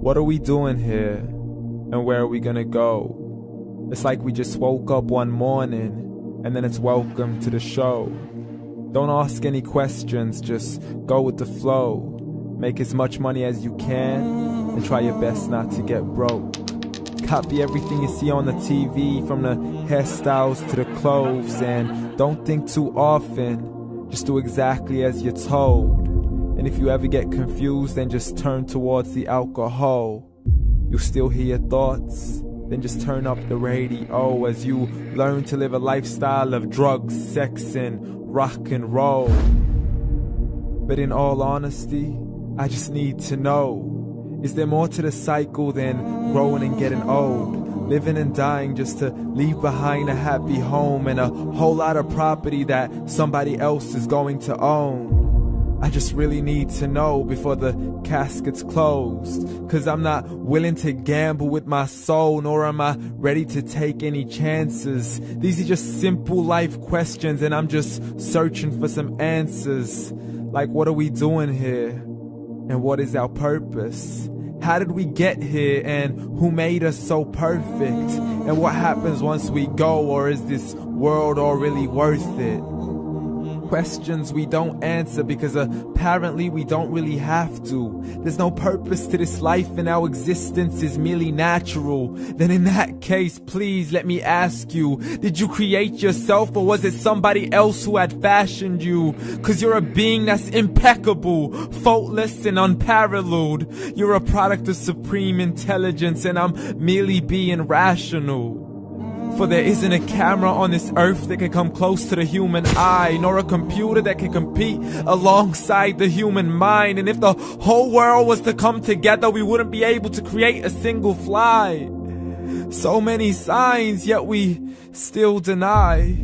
What are we doing here? And where are we gonna go? It's like we just woke up one morning, and then it's welcome to the show. Don't ask any questions, just go with the flow. Make as much money as you can, and try your best not to get broke. Copy everything you see on the TV, from the hairstyles to the clothes, and don't think too often, just do exactly as you're told. And if you ever get confused, then just turn towards the alcohol. You'll still hear your thoughts, then just turn up the radio as you learn to live a lifestyle of drugs, sex, and rock and roll. But in all honesty, I just need to know, is there more to the cycle than growing and getting old? Living and dying just to leave behind a happy home and a whole lot of property that somebody else is going to own. I just really need to know before the casket's closed, 'cause I'm not willing to gamble with my soul, nor am I ready to take any chances. These are just simple life questions, and I'm just searching for some answers. Like, what are we doing here? And what is our purpose? How did we get here, and who made us so perfect? And what happens once we go, or is this world all really worth it? Questions we don't answer because apparently we don't really have to. There's no purpose to this life and our existence is merely natural. Then in that case, please let me ask you, did you create yourself, or was it somebody else who had fashioned you? 'Cause you're a being that's impeccable, faultless and unparalleled. You're a product of supreme intelligence, and I'm merely being rational. For there isn't a camera on this earth that can come close to the human eye, nor a computer that can compete alongside the human mind. And if the whole world was to come together, we wouldn't be able to create a single fly. So many signs, yet we still deny.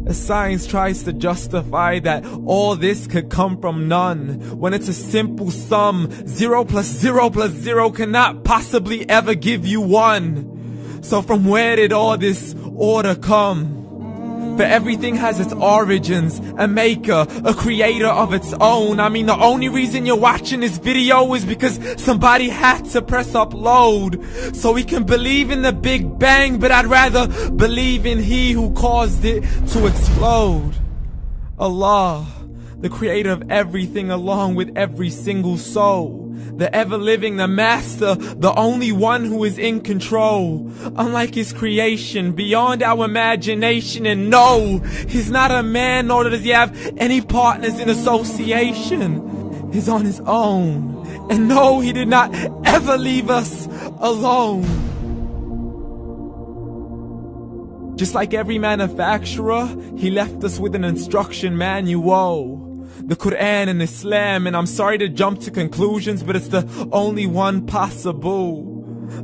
As science tries to justify that all this could come from none, when it's a simple sum. 0 plus 0 plus 0 cannot possibly ever give you 1. So from where did all this order come? For everything has its origins, a maker, a creator of its own. I mean, the only reason you're watching this video is because somebody had to press upload. So we can believe in the Big Bang, but I'd rather believe in He who caused it to explode. Allah, the creator of everything along with every single soul. The ever-living, the master, the only one who is in control. Unlike his creation, beyond our imagination. And no, he's not a man, nor does he have any partners in association. He's on his own. And no, he did not ever leave us alone. Just like every manufacturer, he left us with an instruction manual. The Quran and Islam, and I'm sorry to jump to conclusions, but it's the only one possible.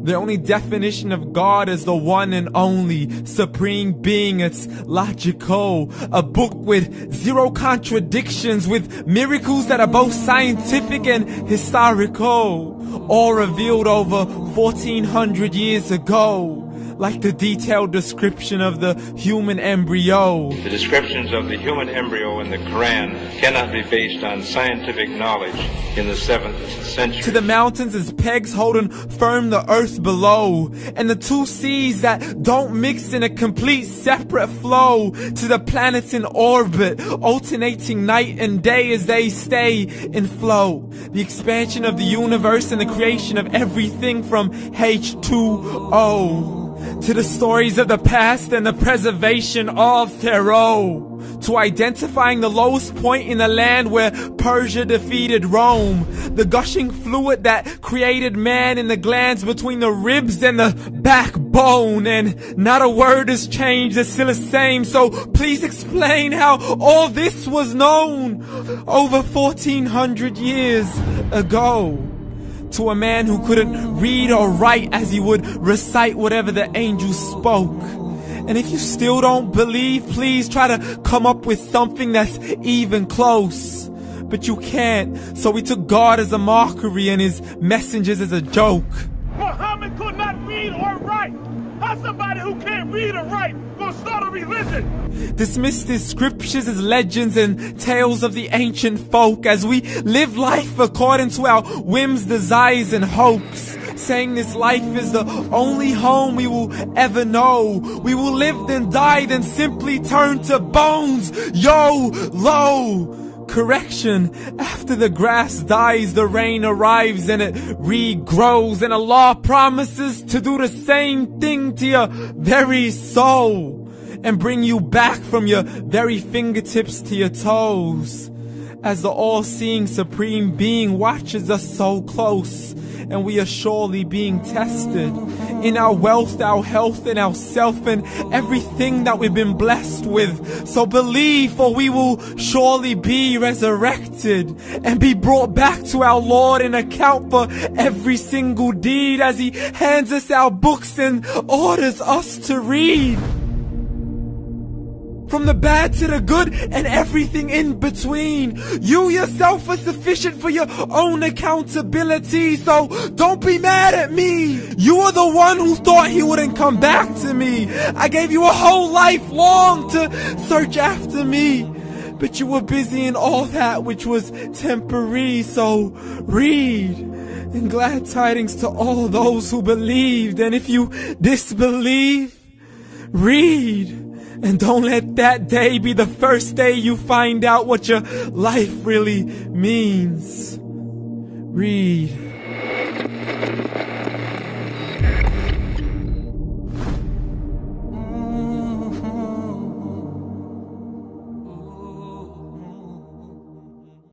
The only definition of God is the one and only supreme being. It's logical, a book with 0 contradictions, with miracles that are both scientific and historical, all revealed over 1400 years ago. Like the detailed description of the human embryo. The descriptions of the human embryo in the Quran cannot be based on scientific knowledge in the 7th century. To the mountains as pegs holding firm the earth below, and the 2 seas that don't mix in a complete separate flow. To the planets in orbit, alternating night and day as they stay in flow. The expansion of the universe and the creation of everything from H2O. To the stories of the past and the preservation of Pharaoh. To identifying the lowest point in the land where Persia defeated Rome. The gushing fluid that created man in the glands between the ribs and the backbone. And not a word has changed, it's still the same. So please explain how all this was known over 1400 years ago. To a man who couldn't read or write, as he would recite whatever the angels spoke. And if you still don't believe, please try to come up with something that's even close. But you can't, so we took God as a mockery and his messengers as a joke. Muhammad could not read or write. How's somebody who can't read or write gonna start a religion? Dismiss his scriptures as legends and tales of the ancient folk, as we live life according to our whims, desires, and hopes. saying this life is the only home we will ever know. We will live then die, then simply turn to bones. YOLO! Correction, after the grass dies, the rain arrives and it regrows, and Allah promises to do the same thing to your very soul and bring you back from your very fingertips to your toes, as the all-seeing supreme being watches us so close, and we are surely being tested in our wealth, our health, and our self, and everything that we've been blessed with. So believe, for we will surely be resurrected and be brought back to our Lord and account for every single deed, as He hands us our books and orders us to read. From the bad to the good and everything in between. You yourself are sufficient for your own accountability, so don't be mad at me. You are the one who thought He wouldn't come back to me. I gave you a whole life long to search after me, but you were busy in all that which was temporary. So read, and glad tidings to all those who believed. And if you disbelieve, read. And don't let that day be the first day you find out what your life really means. Read.